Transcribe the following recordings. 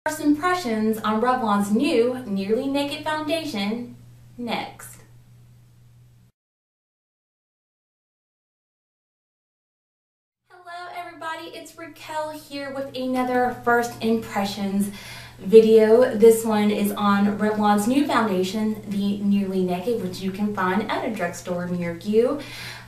First impressions on Revlon's new Nearly Naked foundation next. Hello everybody, it's Raquel here with another first impressions video. This one is on Revlon's new foundation, the Nearly Naked, which you can find at a drugstore near you.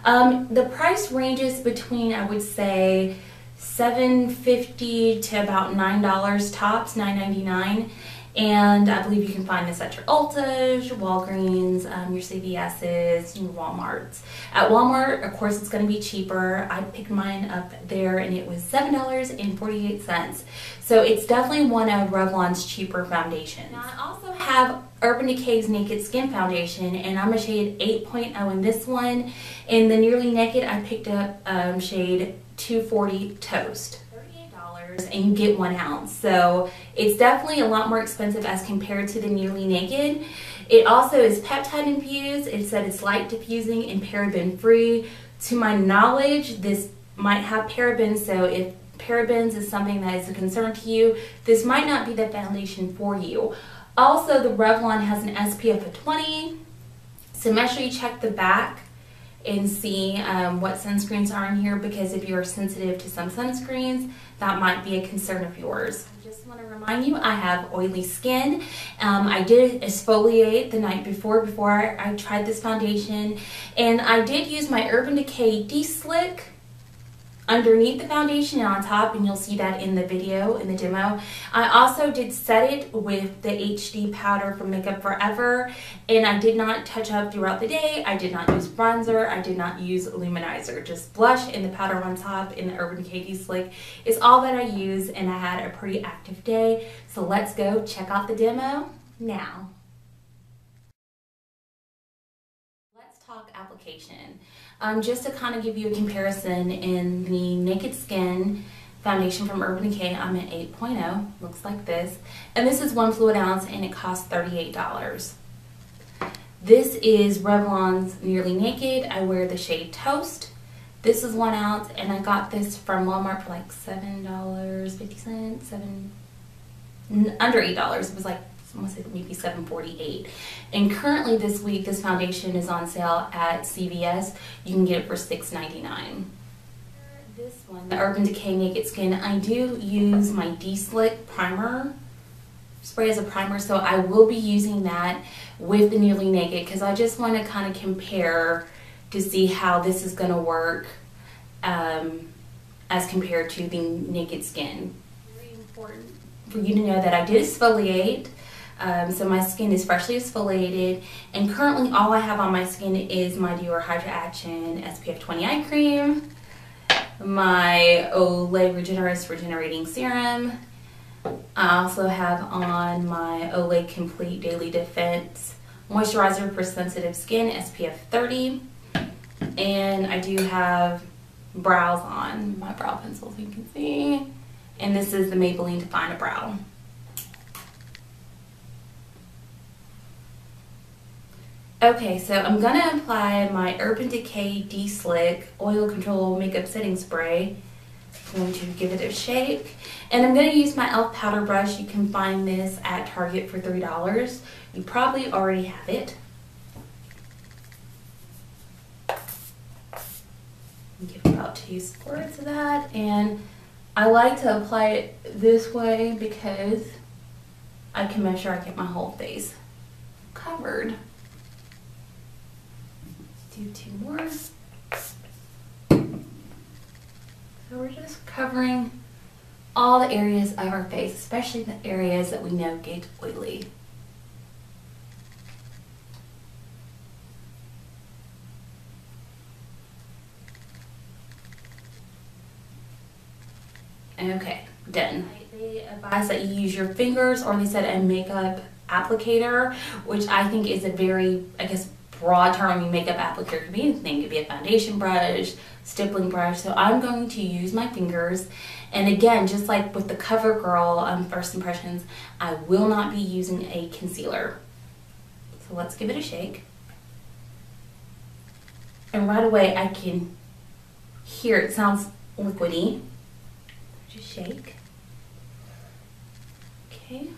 The price ranges between, I would say, $7.50 to about $9 tops, $9.99, and I believe you can find this at your Ulta's, your Walgreens, your CVS's, your Walmart's. At Walmart, of course, it's going to be cheaper. I picked mine up there and it was $7.48. So it's definitely one of Revlon's cheaper foundations. Now I also have Urban Decay's Naked Skin Foundation, and I'm a shade 8.0 in this one. In the Nearly Naked, I picked up shade 240 Toast. $38 and you get 1 ounce. So it's definitely a lot more expensive as compared to the Nearly Naked. It also is peptide infused. It said it's light diffusing and paraben free. To my knowledge, this might have parabens, so if parabens is something that is a concern to you, this might not be the foundation for you. Also, the Revlon has an SPF of 20, so make sure you check the back and see what sunscreens are in here, because if you are sensitive to some sunscreens, that might be a concern of yours. I just want to remind you, I have oily skin. I did exfoliate the night before I tried this foundation, and I did use my Urban Decay De-Slick underneath the foundation and on top, and you'll see that in the video, in the demo. I also did set it with the HD powder from Makeup Forever, and I did not touch up throughout the day. I did not use bronzer. I did not use luminizer. Just blush and the powder on top in the Urban Decay De-Slick is all that I use, and I had a pretty active day. So let's go check out the demo now. Let's talk application. Just to kind of give you a comparison, in the Naked Skin foundation from Urban Decay, I'm at 8.0, looks like this, and this is 1 fluid ounce and it costs $38. This is Revlon's Nearly Naked. I wear the shade Toast. This is 1 ounce, and I got this from Walmart for like $7.50, under $8. It was like, I want to say maybe $7.48. And currently this week, this foundation is on sale at CVS. You can get it for $6.99. This one, the Urban Decay Naked Skin, I do use my De-Slick primer spray as a primer, so I will be using that with the Nearly Naked, because I just want to kind of compare to see how this is going to work as compared to the Naked Skin. Very important for you to know that I did exfoliate. So my skin is freshly exfoliated, and currently all I have on my skin is my Dior Hydra Action SPF 20 Eye Cream, my Olay Regenerist Regenerating Serum. I also have on my Olay Complete Daily Defense Moisturizer for Sensitive Skin SPF 30, and I do have brows on, my brow pencils you can see, and this is the Maybelline Define a Brow. Okay, so I'm going to apply my Urban Decay De-Slick Oil Control Makeup Setting Spray. I'm going to give it a shake. And I'm going to use my e.l.f. powder brush. You can find this at Target for $3. You probably already have it. Give about 2 squirts of that. And I like to apply it this way because I can make sure I get my whole face covered. Do 2 more. So we're just covering all the areas of our face, especially the areas that we know get oily. Okay, done. They advise that you use your fingers, or they said a makeup applicator, which I think is a very, I guess, broad term. I mean, makeup applicator could be anything. It could be a foundation brush, stippling brush. So I'm going to use my fingers. And again, just like with the CoverGirl First Impressions, I will not be using a concealer. So let's give it a shake. And right away I can hear it sounds liquidy. Just shake. Okay.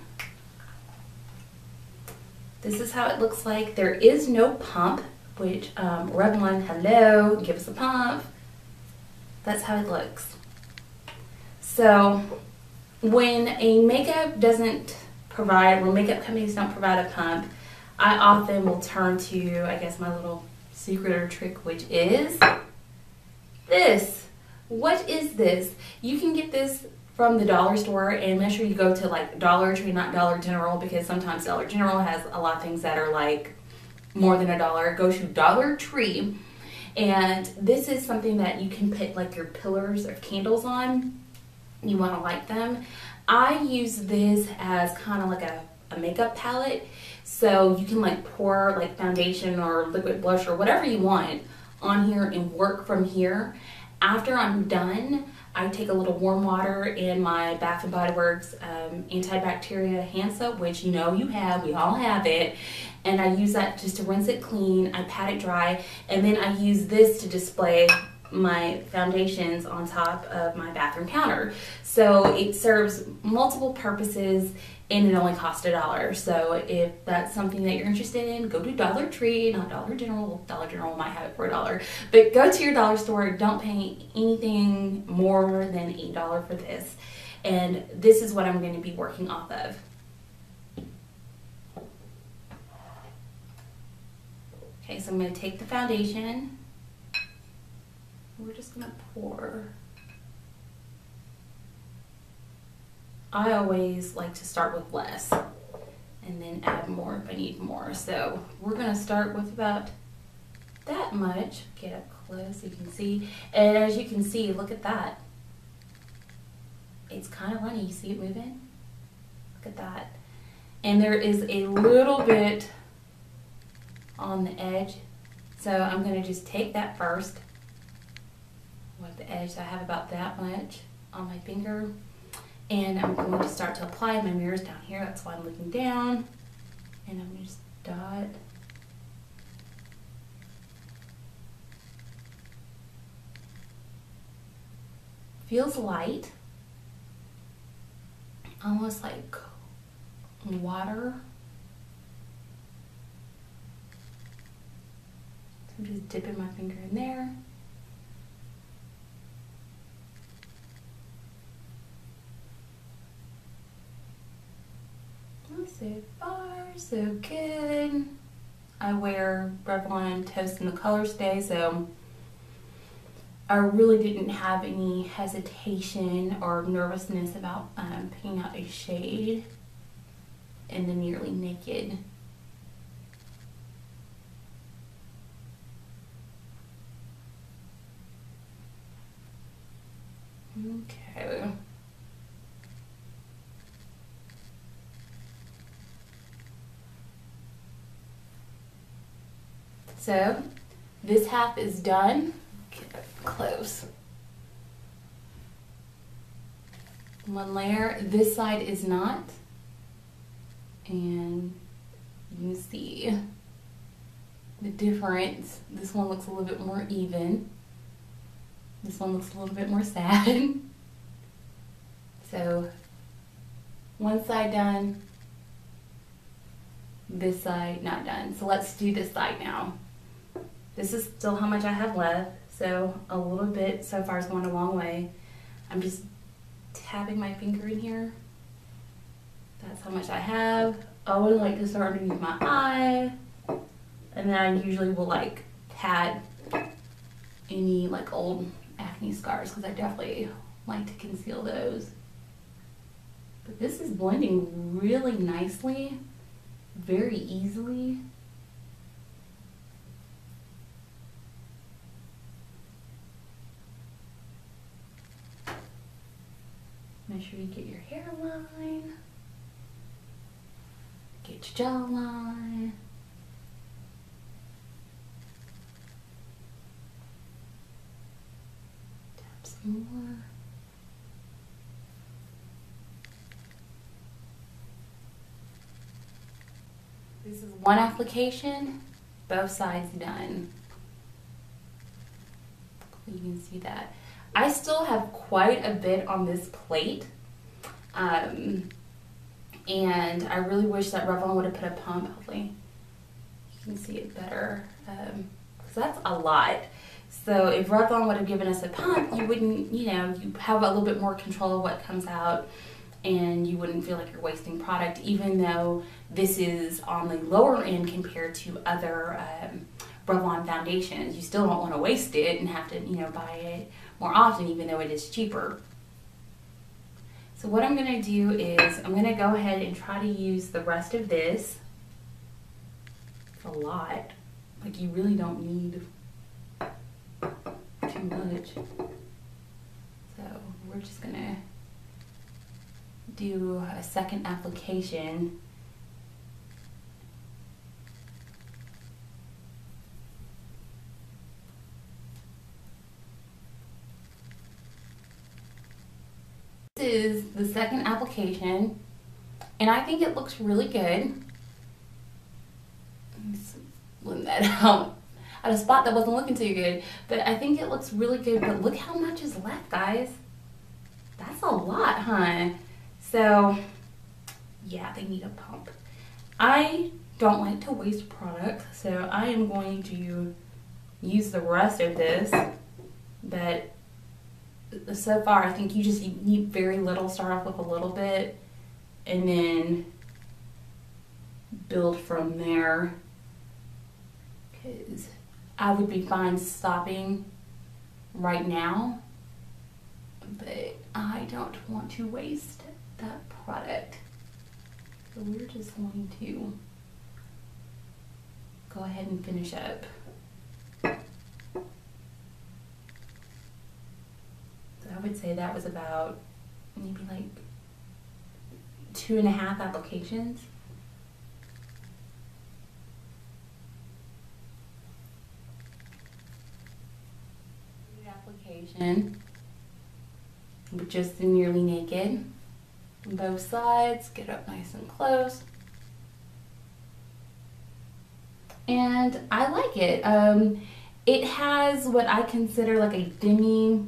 This is how it looks like. There is no pump, which Revlon, hello, give us a pump. That's how it looks. So when a makeup doesn't provide, when makeup companies don't provide a pump, I often will turn to, I guess, my little secret or trick, which is this. What is this? You can get this from the dollar store, and make sure you go to like Dollar Tree, not Dollar General, because sometimes Dollar General has a lot of things that are like more than $1. Go to Dollar Tree, and this is something that you can put like your pillars of candles on. You want to light them. I use this as kind of like a makeup palette, so you can like pour like foundation or liquid blush or whatever you want on here and work from here. After I'm done, I take a little warm water and my Bath and Body Works antibacterial hand soap, which you know you have, we all have it, and I use that just to rinse it clean. I pat it dry, and then I use this to display my foundations on top of my bathroom counter. So it serves multiple purposes, and it only costs $1. So if that's something that you're interested in, go to Dollar Tree, not Dollar General. Dollar General might have it for $1, but go to your dollar store. Don't pay anything more than $8 for this. And this is what I'm going to be working off of. Okay, so I'm going to take the foundation. We're just going to pour. I always like to start with less and then add more if I need more. So we're going to start with about that much. Get up close so you can see. And as you can see, look at that. It's kind of runny. You see it moving? Look at that. And there is a little bit on the edge. So I'm going to just take that first. With the edge, I have about that much on my finger. And I'm going to start to apply. My mirror's down here, that's why I'm looking down. And I'm going to just dot. Feels light. Almost like water. So I'm just dipping my finger in there. So far, so good. I wear Revlon Toast in the Colors Day, so I really didn't have any hesitation or nervousness about picking out a shade in the Nearly Naked. Okay. So this half is done. Get up close. One layer. This side is not. And you can see the difference. This one looks a little bit more even. This one looks a little bit more sad. So one side done. This side not done. So let's do this side now. This is still how much I have left, so a little bit so far is going a long way. I'm just tapping my finger in here. That's how much I have. I would like to start underneath my eye, and then I usually will like pat any like old acne scars because I definitely like to conceal those. But this is blending really nicely, very easily. Make sure you get your hairline, get your jawline. Tap some more. This is one application, both sides done. You can see that. I still have quite a bit on this plate. And I really wish that Revlon would have put a pump. Hopefully you can see it better, because that's a lot. So if Revlon would have given us a pump, you wouldn't, you know, you have a little bit more control of what comes out, and you wouldn't feel like you're wasting product, even though this is on the lower end compared to other Revlon foundations. You still don't want to waste it and have to, you know, buy it more often, even though it is cheaper. So what I'm going to do is I'm going to go ahead and try to use the rest of this. It's a lot. Like, you really don't need too much. So we're just going to do a second application. This is the second application, and I think it looks really good. Let me blend that out at a spot that wasn't looking too good, but I think it looks really good. But look how much is left, guys. That's a lot, huh? So yeah, they need a pump. I don't like to waste product, so I am going to use the rest of this. But so far, I think you just need very little. Start off with a little bit and then build from there, because I would be fine stopping right now, but I don't want to waste that product. So we're just going to go ahead and finish up. I would say that was about maybe like 2.5 applications. Application with just the Nearly Naked on both sides. Get up nice and close. And I like it. It has what I consider like a demi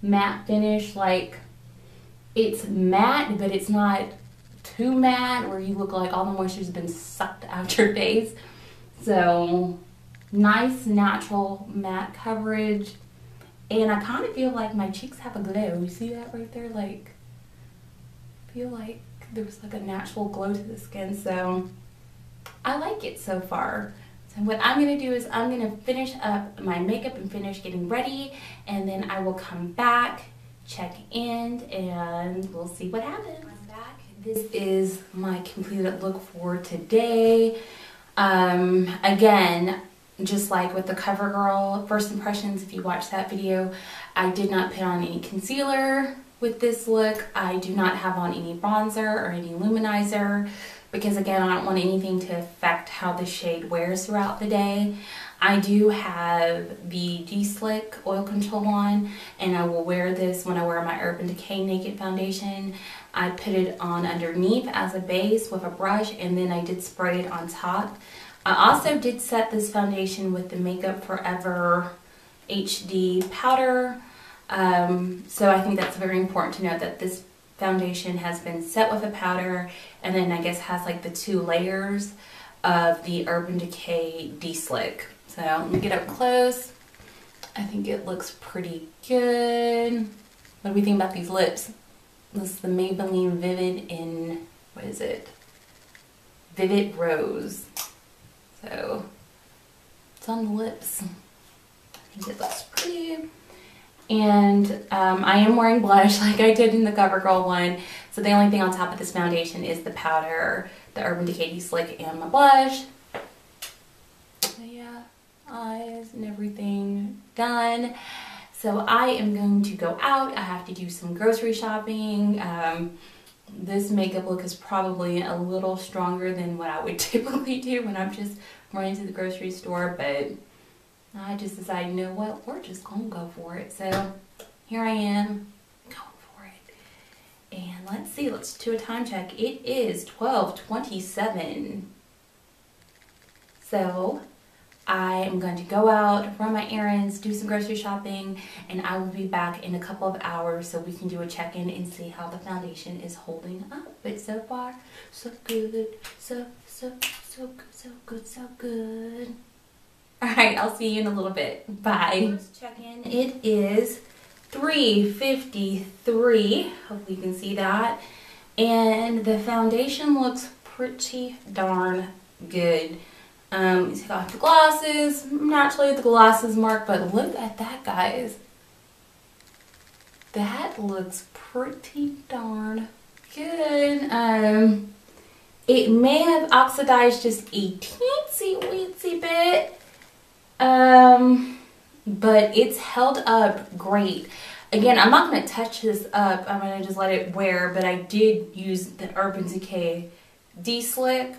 matte finish. Like, it's matte, but it's not too matte where you look like all the moisture has been sucked out your face. So nice natural matte coverage, and I kind of feel like my cheeks have a glow. You see that right there? Like, I feel like there's like a natural glow to the skin. So I like it so far. So what I'm going to do is I'm going to finish up my makeup and finish getting ready, and then I will come back, check in, and we'll see what happens. I'm back. This is my completed look for today. Again, just like with the CoverGirl first impressions, if you watched that video, I did not put on any concealer with this look. I do not have on any bronzer or any luminizer, because again, I don't want anything to affect how the shade wears throughout the day. I do have the G-Slick oil control on, and I will wear this when I wear my Urban Decay Naked Foundation. I put it on underneath as a base with a brush, and then I did spray it on top. I also did set this foundation with the Makeup Forever HD powder. So I think that's very important to note that this foundation has been set with a powder, and then I guess has like the 2 layers of the Urban Decay D-Slick. So let me get up close. I think it looks pretty good. What do we think about these lips? This is the Maybelline Vivid in, what is it? Vivid Rose. So it's on the lips. I think it looks pretty. And I am wearing blush like I did in the CoverGirl one. So the only thing on top of this foundation is the powder, the Urban Decay D-Slick, and my blush. So yeah, eyes and everything done. So I am going to go out. I have to do some grocery shopping. This makeup look is probably a little stronger than what I would typically do when I'm just running to the grocery store, but I just decided, you know what, we're just gonna go for it. So here I am, going for it. And let's see, let's do a time check. It is 12:27. So I am going to go out, run my errands, do some grocery shopping, and I will be back in a couple of hours so we can do a check-in and see how the foundation is holding up. But so far, so good. So good, so good. Alright, I'll see you in a little bit. Bye. Let's check in. It is 3:53. Hopefully you can see that. And the foundation looks pretty darn good. Take off the glasses. Naturally the glasses mark, but look at that, guys. That looks pretty darn good. It may have oxidized just a teensy weensy bit. But it's held up great. Again, I'm not going to touch this up. I'm going to just let it wear, but I did use the Urban Decay De-Slick,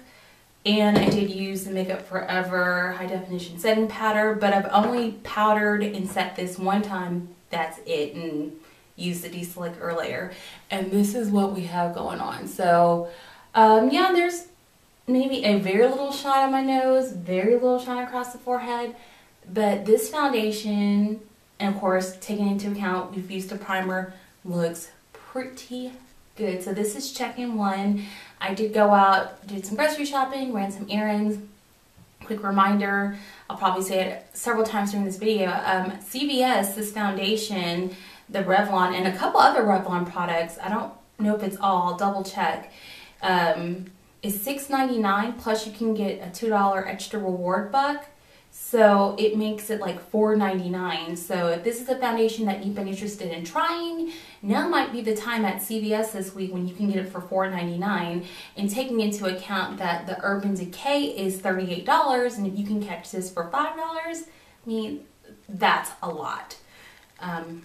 and I did use the Makeup Forever High Definition Setting Powder, but I've only powdered and set this one time. That's it, and used the De-Slick earlier. And this is what we have going on. So, yeah, there's maybe a very little shine on my nose, very little shine across the forehead. But this foundation, and of course, taking into account we've used a primer, looks pretty good. So this is check-in one. I did go out, did some grocery shopping, ran some errands. Quick reminder, I'll probably say it several times during this video. CVS, this foundation, the Revlon, and a couple other Revlon products, I don't know if it's all, I'll double check, is $6.99, plus you can get a $2 extra reward buck. So it makes it like $4.99. So if this is a foundation that you've been interested in trying, now might be the time at CVS this week when you can get it for $4.99. And taking into account that the Urban Decay is $38, and if you can catch this for $5, I mean, that's a lot. And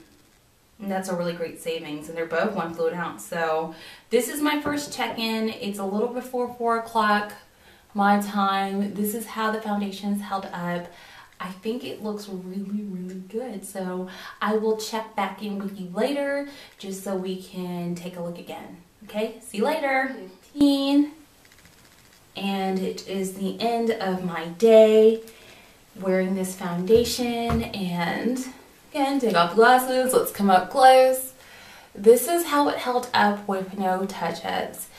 that's a really great savings, and they're both 1 fluid ounce. So this is my first check-in. It's a little before 4 o'clock. My time. This is how the foundation is held up. I think it looks really, really good. So I will check back in with you later just so we can take a look again. Okay, see you later. 15. And it is the end of my day wearing this foundation. And again, take off the glasses. Let's come up close. This is how it held up with no touch-ups.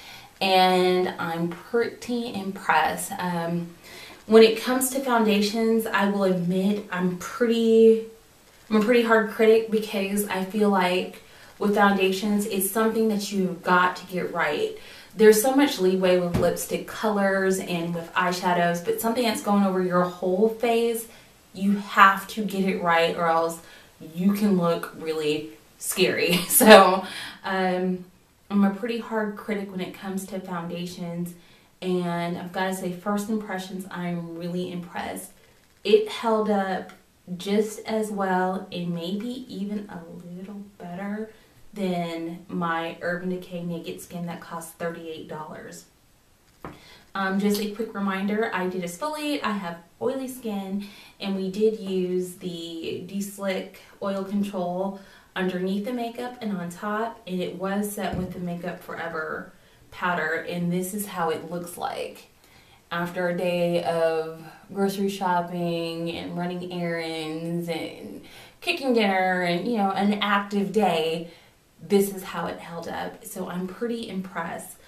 And I'm pretty impressed. When it comes to foundations, I will admit I'm a pretty hard critic, because I feel like with foundations, it's something that you've got to get right. There's so much leeway with lipstick colors and with eyeshadows, but something that's going over your whole face, you have to get it right, or else you can look really scary. So, I'm a pretty hard critic when it comes to foundations, and I've got to say, first impressions, I'm really impressed. It held up just as well, and maybe even a little better than my Urban Decay Naked Skin that cost $38. Just a quick reminder, I did exfoliate, I have oily skin, and we did use the De-Slick Oil Control underneath the makeup and on top, and it was set with the Makeup Forever powder, and this is how it looks like after a day of grocery shopping and running errands and cooking dinner and, you know, an active day. This is how it held up. So I'm pretty impressed.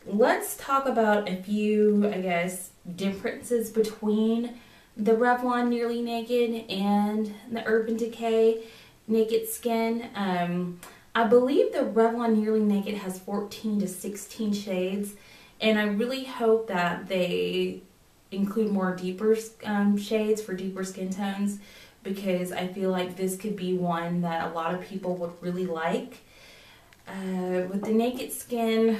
Let's talk about a few, I guess, differences between the Revlon Nearly Naked and the Urban Decay Naked Skin. I believe the Revlon Nearly Naked has 14 to 16 shades, and I really hope that they include more deeper shades for deeper skin tones, because I feel like this could be one that a lot of people would really like. With the Naked Skin,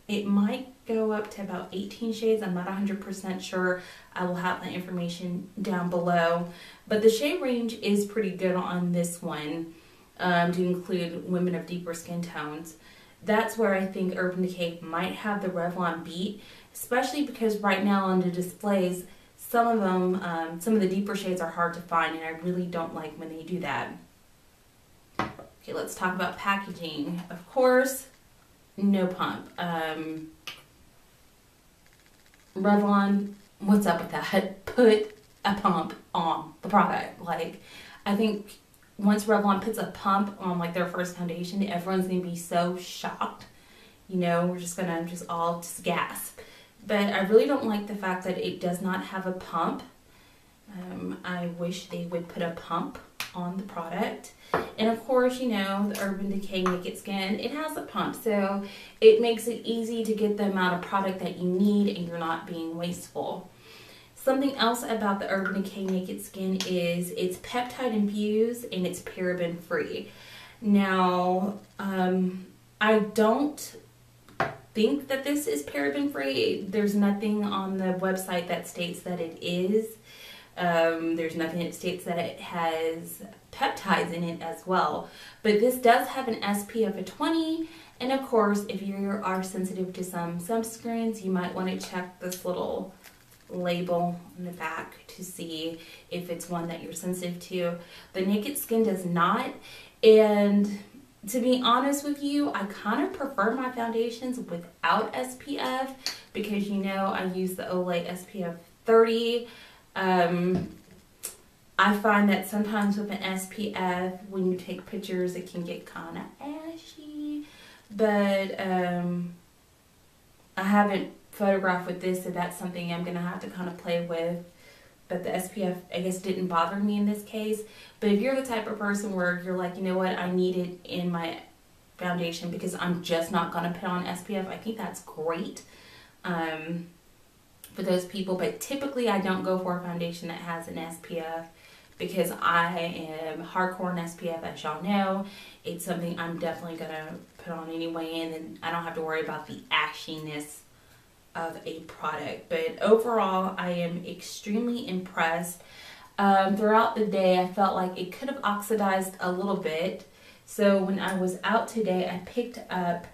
it might go up to about 18 shades. I'm not 100% sure. I will have the information down below. But the shade range is pretty good on this one, to include women of deeper skin tones. That's where I think Urban Decay might have the Revlon beat, especially because right now on the displays, some of them, some of the deeper shades are hard to find, and I really don't like when they do that. Okay, let's talk about packaging. Of course, no pump. Revlon, what's up with that? Put a pump on the product. Like, I think once Revlon puts a pump on like their first foundation, everyone's gonna be so shocked. You know, we're just gonna all gasp. But I really don't like the fact that it does not have a pump. I wish they would put a pump on the product. And of course, you know, the Urban Decay Naked Skin, it has a pump, so it makes it easy to get the amount of product that you need and you're not being wasteful. Something else about the Urban Decay Naked Skin is it's peptide infused and it's paraben free. Now, I don't think that this is paraben free. There's nothing on the website that states that it is. There's nothing that states that it has peptides in it as well. But this does have an SPF of 20. And of course, if you are sensitive to some sunscreens, you might want to check this little label in the back to see if it's one that you're sensitive to. The Naked Skin does not. And to be honest with you, I kind of prefer my foundations without SPF because, you know, I use the Olay SPF 30. I find that sometimes with an SPF, when you take pictures, it can get kind of ashy. But I haven't photographed with this, so that's something I'm going to have to kind of play with. But the SPF, I guess, didn't bother me in this case. But if you're the type of person where you're like, you know what, I need it in my foundation because I'm just not going to put on SPF, I think that's great for those people. But typically I don't go for a foundation that has an SPF because I am hardcore in SPF, as y'all know. It's something I'm definitely going to put on anyway, and then I don't have to worry about the ashiness of a product. But overall, I am extremely impressed. Throughout the day, I felt like it could have oxidized a little bit. So when I was out today, I picked up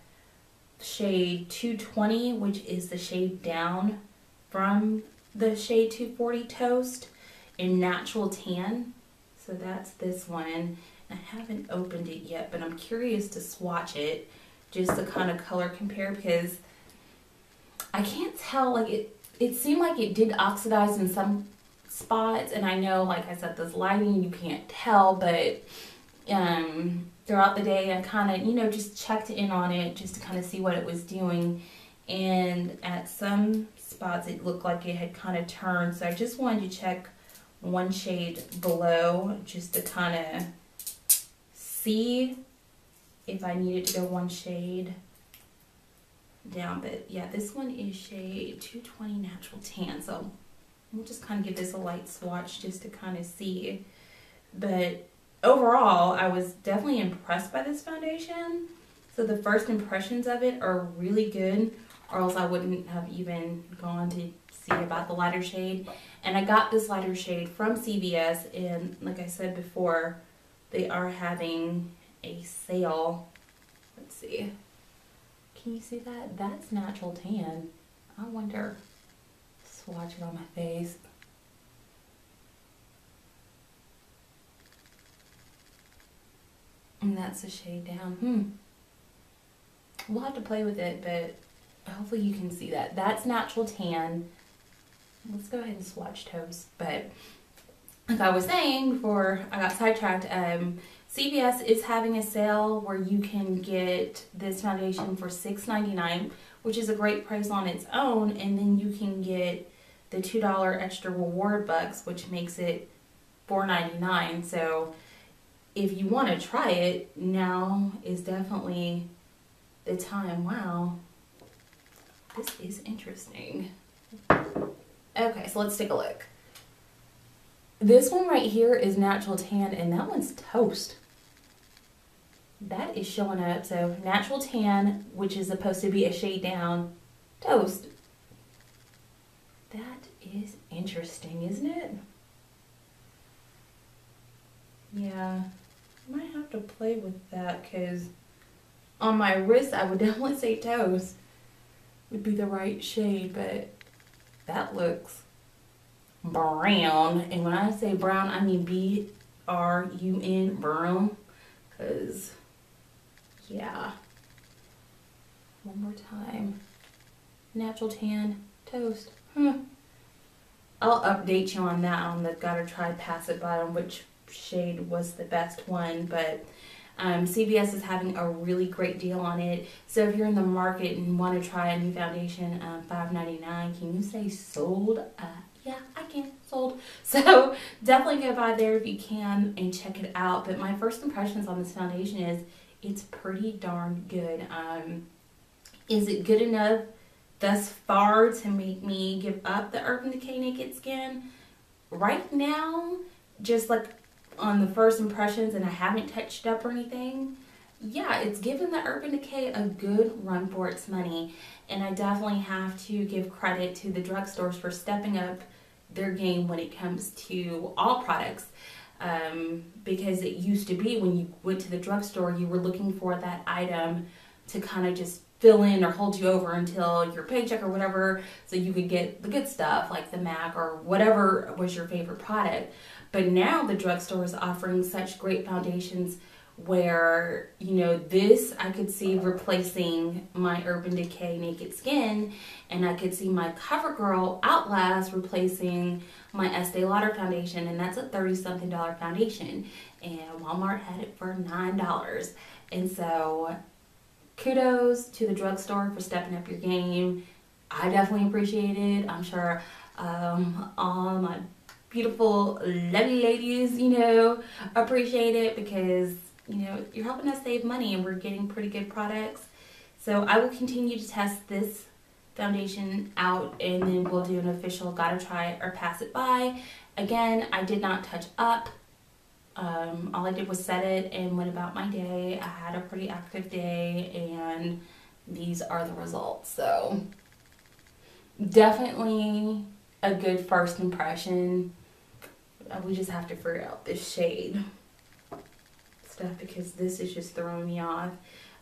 shade 220, which is the shade down from the shade 240 Toast in Natural Tan. So that's this one. I haven't opened it yet, but I'm curious to swatch it just to kind of color compare because I can't tell, like it seemed like it did oxidize in some spots, and I know, like I said, this lighting, you can't tell, but throughout the day I kind of, you know, just checked in on it just to kind of see what it was doing, and at some spots it looked like it had kind of turned, so I just wanted to check one shade below just to kind of see if I needed to go one shade down. But yeah, this one is shade 220 Natural Tan, so we'll just kind of give this a light swatch just to kind of see. But overall, I was definitely impressed by this foundation. So the first impressions of it are really good, or else I wouldn't have even gone to see about the lighter shade. And I got this lighter shade from CVS, and like I said before, they are having a sale. Let's see. Can you see that? That's Natural Tan. I wonder. Swatch it on my face. And that's the shade down. We'll have to play with it, but hopefully you can see that. That's Natural Tan. Let's go ahead and swatch Toast. But like I was saying before I got sidetracked, CVS is having a sale where you can get this foundation for $6.99, which is a great price on its own, and then you can get the $2 extra reward bucks, which makes it $4.99. So if you want to try it, now is definitely the time. Wow, this is interesting. Okay, so let's take a look. This one right here is Natural Tan, and that one's Toast. That is showing up. So Natural Tan, which is supposed to be a shade down, Toast. That is interesting, isn't it? Yeah, I might have to play with that because on my wrist, I would definitely say Toast would be the right shade, but that looks brown. And when I say brown, I mean B-R-U-N, brown. Because, yeah. One more time. Natural Tan, Toast. I'll update you on that, on the Gotta Try Pass It By, on which shade was the best one. But CVS is having a really great deal on it. So if you're in the market and want to try a new foundation, $5.99, can you say sold? Yeah, I can. Sold. So definitely go by there if you can and check it out. But my first impressions on this foundation is it's pretty darn good. Is it good enough thus far to make me give up the Urban Decay Naked Skin? Right now, just like on the first impressions, and I haven't touched up or anything, yeah, it's given the Urban Decay a good run for its money. And I definitely have to give credit to the drugstores for stepping up their game when it comes to all products. Because it used to be when you went to the drugstore, you were looking for that item to kind of just fill in or hold you over until your paycheck or whatever, so you could get the good stuff like the MAC or whatever was your favorite product. But now the drugstore is offering such great foundations where, you know, this I could see replacing my Urban Decay Naked Skin, and I could see my CoverGirl Outlast replacing my Estee Lauder foundation, and that's a $30-something foundation, and Walmart had it for $9. And so kudos to the drugstore for stepping up your game. I definitely appreciate it. I'm sure all my beautiful, lovely ladies, you know, appreciate it, because, you know, you're helping us save money and we're getting pretty good products. So I will continue to test this foundation out, and then we'll do an official Gotta Try or Pass It By. Again, I did not touch up. All I did was set it and went about my day. I had a pretty active day, and these are the results. So definitely a good first impression. We just have to figure out this shade stuff, because this is just throwing me off.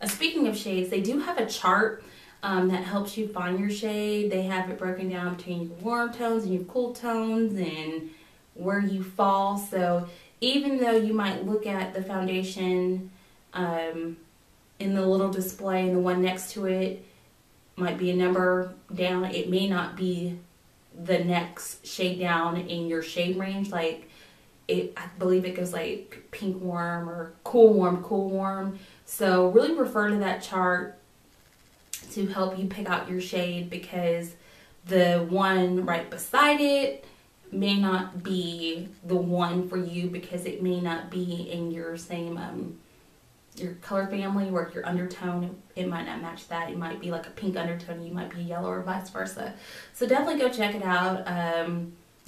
Speaking of shades, they do have a chart that helps you find your shade. They have it broken down between your warm tones and your cool tones and where you fall. So even though you might look at the foundation in the little display, and the one next to it might be a number down, it may not be the next shade down in your shade range. Like I believe it goes like pink warm or cool warm, cool warm. So really refer to that chart to help you pick out your shade, because the one right beside it may not be the one for you, because it may not be in your same your color family, or your undertone, it might not match that. It might be like a pink undertone, you might be yellow, or vice versa. So definitely go check it out.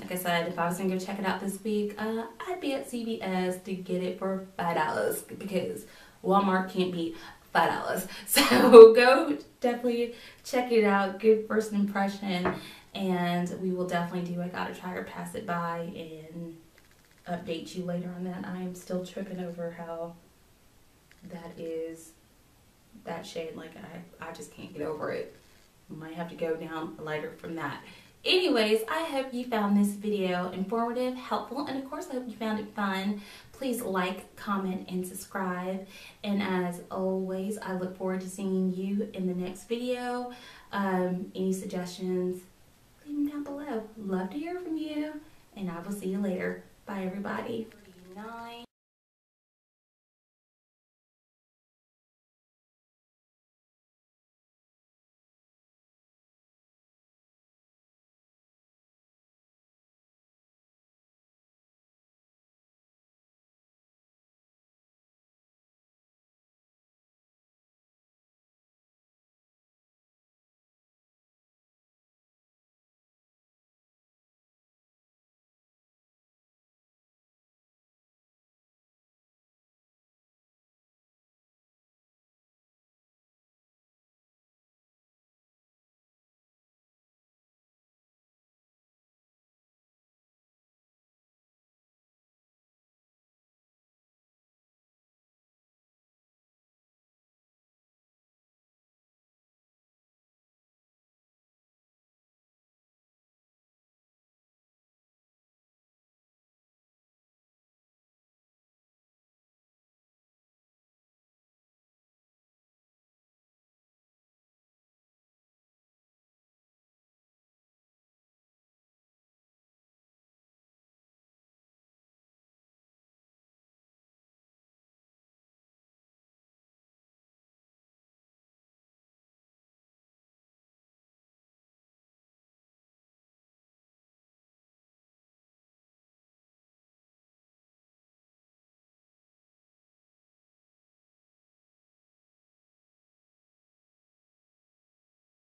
Like I said, if I was gonna go check it out this week, I'd be at CVS to get it for $5, because Walmart can't beat $5. So go definitely check it out. Good first impression, and we will definitely do a Gotta Try or Pass It By and update you later on that. I am still tripping over how that shade, like I just can't get over it. Might have to go down lighter from that. Anyways, I hope you found this video informative, helpful, and of course I hope you found it fun. Please like, comment, and subscribe. And as always, I look forward to seeing you in the next video. Any suggestions, leave them down below. Love to hear from you, and I will see you later. Bye, everybody. 39.